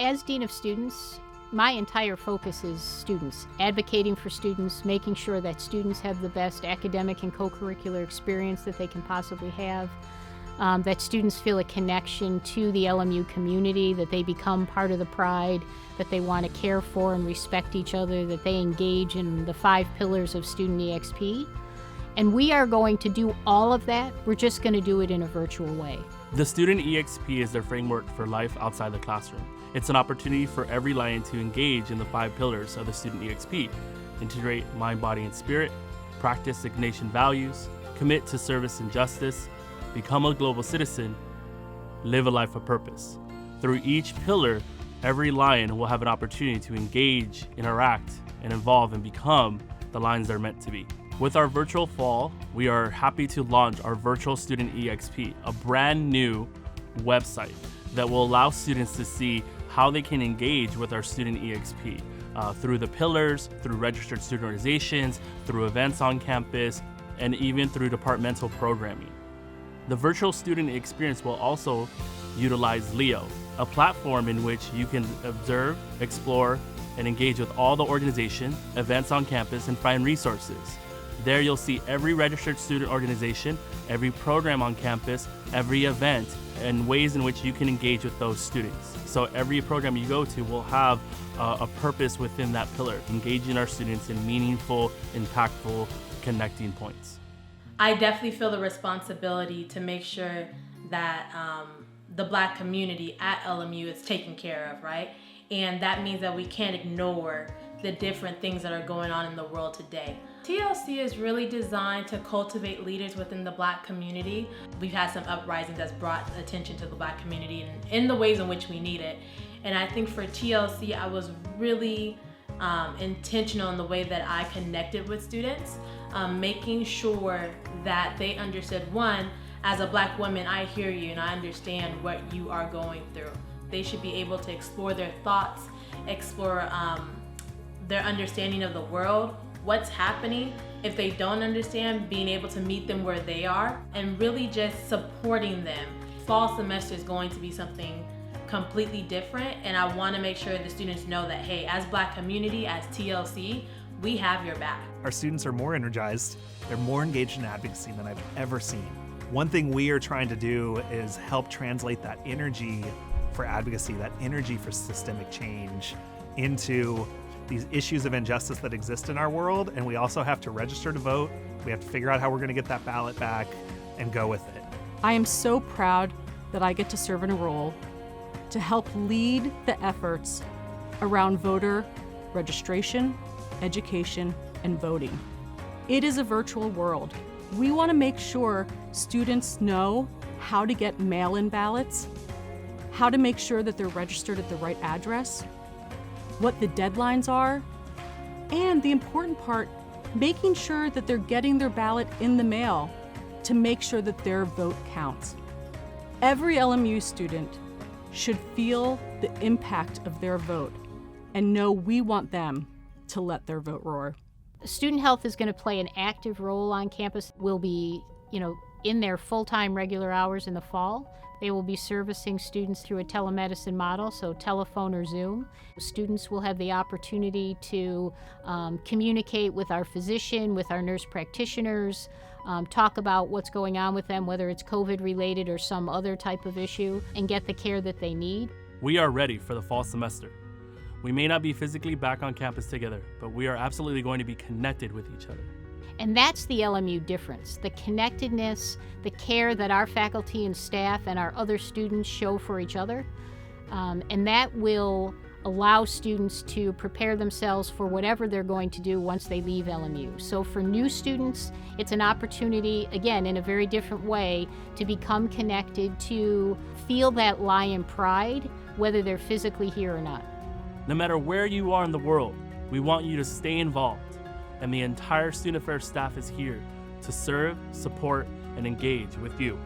As Dean of Students, my entire focus is students, advocating for students, making sure that students have the best academic and co-curricular experience that they can possibly have, that students feel a connection to the LMU community, that they become part of the pride, that they want to care for and respect each other, that they engage in the 5 pillars of Student EXP. And we are going to do all of that. We're just going to do it in a virtual way. The Student EXP is their framework for life outside the classroom. It's an opportunity for every Lion to engage in the 5 pillars of the Student EXP, integrate mind, body, and spirit, practice Ignatian values, commit to service and justice, become a global citizen, live a life of purpose. Through each pillar, every Lion will have an opportunity to engage, interact, and evolve and become the Lions they're meant to be. With our virtual fall, we are happy to launch our virtual Student EXP, a brand new website that will allow students to see how they can engage with our Student EXP through the pillars, through registered student organizations, through events on campus, and even through departmental programming. The virtual student experience will also utilize Leo, a platform in which you can observe, explore, and engage with all the organization, events on campus, and find resources. There you'll see every registered student organization, every program on campus, every event, and ways in which you can engage with those students. So every program you go to will have a purpose within that pillar, engaging our students in meaningful, impactful, connecting points. I definitely feel the responsibility to make sure that the Black community at LMU is taken care of, right? And that means that we can't ignore the different things that are going on in the world today. TLC is really designed to cultivate leaders within the Black community. We've had some uprisings that's brought attention to the Black community in the ways in which we need it. And I think for TLC, I was really intentional in the way that I connected with students, making sure that they understood, one, as a Black woman, I hear you and I understand what you are going through. They should be able to explore their thoughts, explore their understanding of the world, what's happening. If they don't understand, being able to meet them where they are and really just supporting them. Fall semester is going to be something completely different, and I want to make sure the students know that, hey, as Black community, as TLC, we have your back. Our students are more energized, they're more engaged in advocacy than I've ever seen. One thing we are trying to do is help translate that energy for advocacy, that energy for systemic change into these issues of injustice that exist in our world, and we also have to register to vote. We have to figure out how we're going to get that ballot back and go with it. I am so proud that I get to serve in a role to help lead the efforts around voter registration, education, and voting. It is a virtual world. We want to make sure students know how to get mail-in ballots, how to make sure that they're registered at the right address, what the deadlines are, and the important part, making sure that they're getting their ballot in the mail to make sure that their vote counts. Every LMU student should feel the impact of their vote and know we want them to let their vote roar. Student health is going to play an active role on campus. We'll be, in their full-time regular hours in the fall. They will be servicing students through a telemedicine model, so telephone or Zoom. Students will have the opportunity to communicate with our physician, with our nurse practitioners, talk about what's going on with them, whether it's COVID-related or some other type of issue, and get the care that they need. We are ready for the fall semester. We may not be physically back on campus together, but we are absolutely going to be connected with each other. And that's the LMU difference, the connectedness, the care that our faculty and staff and our other students show for each other. And that will allow students to prepare themselves for whatever they're going to do once they leave LMU. So for new students, it's an opportunity, again, in a very different way, to become connected, to feel that Lion pride, whether they're physically here or not. No matter where you are in the world, we want you to stay involved. And the entire Student Affairs staff is here to serve, support, and engage with you.